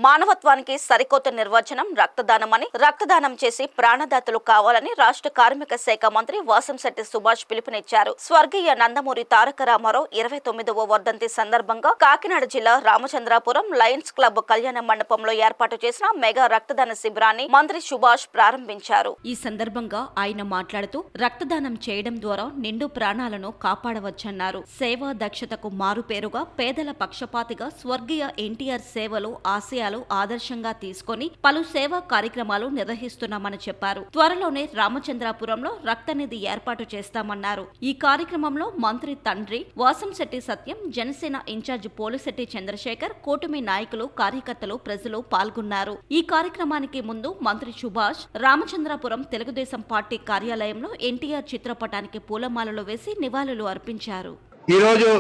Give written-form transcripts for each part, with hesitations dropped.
మానవత్వానికి సరికొత్త నిర్వచనం రక్తదానమని, రక్తదానం చేసి ప్రాణదాతలు కావాలని రాష్ట్ర కార్మిక శాఖ మంత్రి వాసంశెట్టి సుభాష్ పిలుపునిచ్చారు. స్వర్గీయ నందమూరి తారక రామారావు 29వ వర్ధంతి సందర్భంగా కాకినాడ జిల్లా రామచంద్రాపురం లయన్స్ క్లబ్ కళ్యాణ మండపంలో ఏర్పాటు చేసిన మెగా రక్తదాన శిబిరాన్ని మంత్రి సుభాష్ ప్రారంభించారు. ఈ సందర్భంగా ఆయన మాట్లాడుతూ రక్తదానం చేయడం ద్వారా నిండు ప్రాణాలను కాపాడవచ్చన్నారు. సేవా దక్షతకు మారుపేరుగా పేదల పక్షపాతిగా స్వర్గీయ ఎన్టీఆర్ సేవలు ఆశయాలు ఆదర్శంగా తీసుకొని పలు సేవా కార్యక్రమాలు నిర్వహిస్తున్నామని చెప్పారు. త్వరలోనే రామచంద్రాపురంలో రక్తనిధి ఏర్పాటు చేస్తామన్నారు. ఈ కార్యక్రమంలో మంత్రి తండ్రి వాసంశెట్టి సత్యం, జనసేన ఇన్ఛార్జ్ పోలిశెట్టి చంద్రశేఖర్, కూటమి నాయకులు, కార్యకర్తలు, ప్రజలు పాల్గొన్నారు. ఈ కార్యక్రమానికి ముందు మంత్రి సుభాష్ రామచంద్రాపురం తెలుగుదేశం పార్టీ కార్యాలయంలో ఎన్టీఆర్ చిత్రపటానికి పూలమాలలు వేసి నివాళులు అర్పించారు. ఈరోజు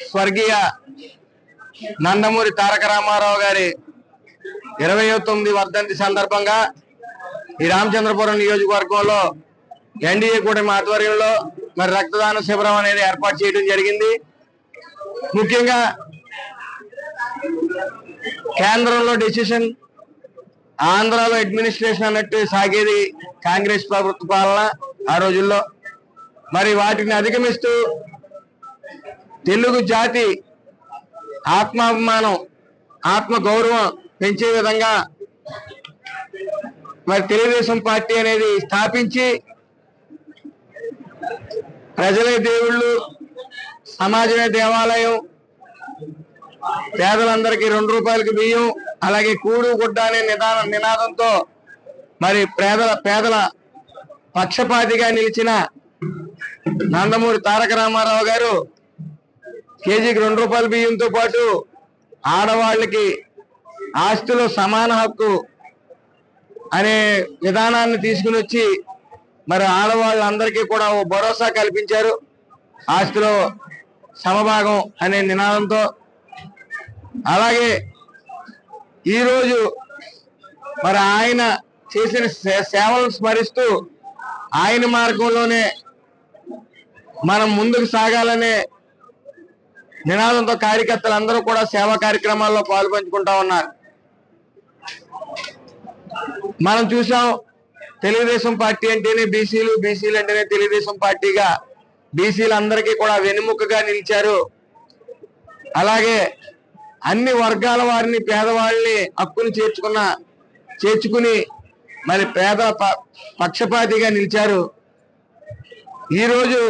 స్వర్గీయ నందమూరి తారక రామారావు గారి 29వ వర్ధంతి సందర్భంగా ఈ రామచంద్రపురం నియోజకవర్గంలో ఎన్డీఏ కూటమి ఆధ్వర్యంలో మరి రక్తదాన శిబిరం అనేది ఏర్పాటు చేయడం జరిగింది. ముఖ్యంగా కేంద్రంలో డెసిషన్, ఆంధ్రాలో అడ్మినిస్ట్రేషన్ అన్నట్టు సాగేది కాంగ్రెస్ ప్రభుత్వ పాలన ఆ రోజుల్లో. మరి వాటిని అధిగమిస్తూ తెలుగు జాతి ఆత్మాభిమానం, ఆత్మ గౌరవం పెంచే విధంగా మరి తెలుగుదేశం పార్టీ అనేది స్థాపించి ప్రజలే దేవుళ్ళు, సమాజమే దేవాలయం, పేదలందరికీ 2 రూపాయలకి బియ్యం, అలాగే కూడు గుడ్డ అనే నినాదంతో మరి పేదల పక్షపాతిగా నిలిచిన నందమూరి తారక రామారావు గారు కేజీకి 2 రూపాయల బియ్యంతో పాటు ఆడవాళ్ళకి ఆస్తిలో సమాన హక్కు అనే విధానాన్ని తీసుకుని వచ్చి మరి ఆడవాళ్ళందరికీ కూడా ఓ భరోసా కల్పించారు. ఆస్తిలో సమభాగం అనే నినాదంతో. అలాగే ఈరోజు మరి ఆయన చేసిన సేవలను స్మరిస్తూ ఆయన మార్గంలోనే మనం ముందుకు సాగాలనే నినాదంతో కార్యకర్తలు అందరూ కూడా సేవా కార్యక్రమాల్లో పాల్పంచుకుంటా ఉన్నారు. మనం చూసాం, తెలుగుదేశం పార్టీ అంటేనే బీసీలు, బీసీలు అంటేనే తెలుగుదేశం పార్టీగా బీసీలందరికీ కూడా వెన్నెముకగా నిలిచారు. అలాగే అన్ని వర్గాల వారిని, పేదవాళ్ళని హక్కును చేర్చుకుని మరి పేద పక్షపాతిగా నిలిచారు. ఈరోజు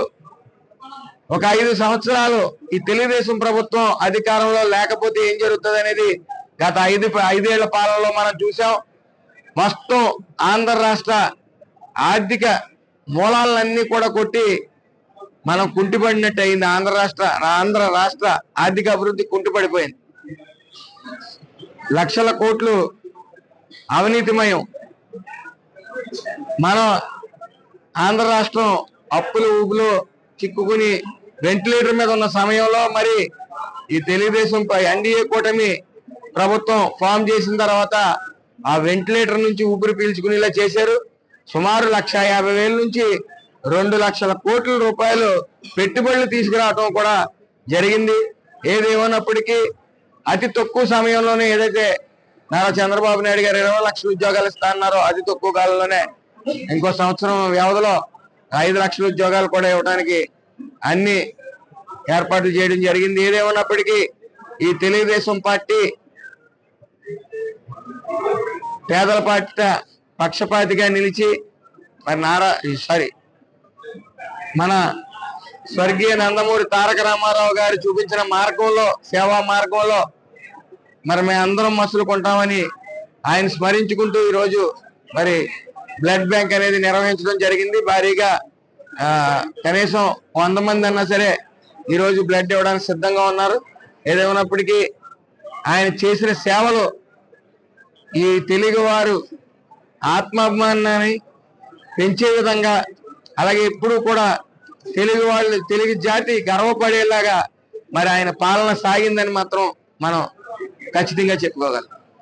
ఒక 5 సంవత్సరాలు ఈ తెలుగుదేశం ప్రభుత్వం అధికారంలో లేకపోతే ఏం జరుగుతుంది అనేది గత 5 ఏళ్ల పాలనలో మనం చూసాం. మొత్తం ఆంధ్ర రాష్ట్ర ఆర్థిక మూలాలన్నీ కూడా కొట్టి మనం కుంటిపడినట్టు అయింది. ఆంధ్ర రాష్ట్ర ఆర్థిక అభివృద్ధి కుంటిపడిపోయింది. లక్షల కోట్లు అవినీతిమయం. మనం ఆంధ్ర రాష్ట్రం అప్పుల ఊబిలో చిక్కుకుని వెంటిలేటర్ మీద ఉన్న సమయంలో మరి ఈ తెలుగుదేశం ఎన్డీఏ కూటమి ప్రభుత్వం ఫామ్ చేసిన తర్వాత ఆ వెంటిలేటర్ నుంచి ఊపిరి పీల్చుకునేలా చేశారు. సుమారు 1,50,000 నుంచి 2 లక్షల కోట్ల రూపాయలు పెట్టుబడులు తీసుకురావడం కూడా జరిగింది. ఏదేమన్నప్పటికీ అతి తక్కువ సమయంలోనే ఏదైతే నారా చంద్రబాబు నాయుడు గారు 20 లక్షల ఉద్యోగాలు ఇస్తా అన్నారో అతి తక్కువ కాలంలోనే ఇంకో సంవత్సరం వ్యవధిలో 5 లక్షల ఉద్యోగాలు కూడా ఇవ్వడానికి అన్ని ఏర్పాట్లు చేయడం జరిగింది. ఏదేమన్నప్పటికీ ఈ తెలుగుదేశం పార్టీ పేదల పక్షపాతిగా నిలిచి మరి మన స్వర్గీయ నందమూరి తారక రామారావు గారు చూపించిన మార్గంలో, సేవా మార్గంలో మరి మేమందరం మసులుకుంటామని ఆయన స్మరించుకుంటూ ఈరోజు మరి బ్లడ్ బ్యాంక్ అనేది నిర్వహించడం జరిగింది. భారీగా కనీసం 100 మంది అన్నా సరే ఈరోజు బ్లడ్ ఇవ్వడానికి సిద్ధంగా ఉన్నారు. ఏదేమైనప్పటికీ ఆయన చేసిన సేవలు ఈ తెలుగువారు ఆత్మాభిమానాన్ని పెంచే విధంగా, అలాగే ఎప్పుడూ కూడా తెలుగు జాతి గర్వపడేలాగా మరి ఆయన పాలన సాగిందని మాత్రం మనం ఖచ్చితంగా చెప్పుకోగలం.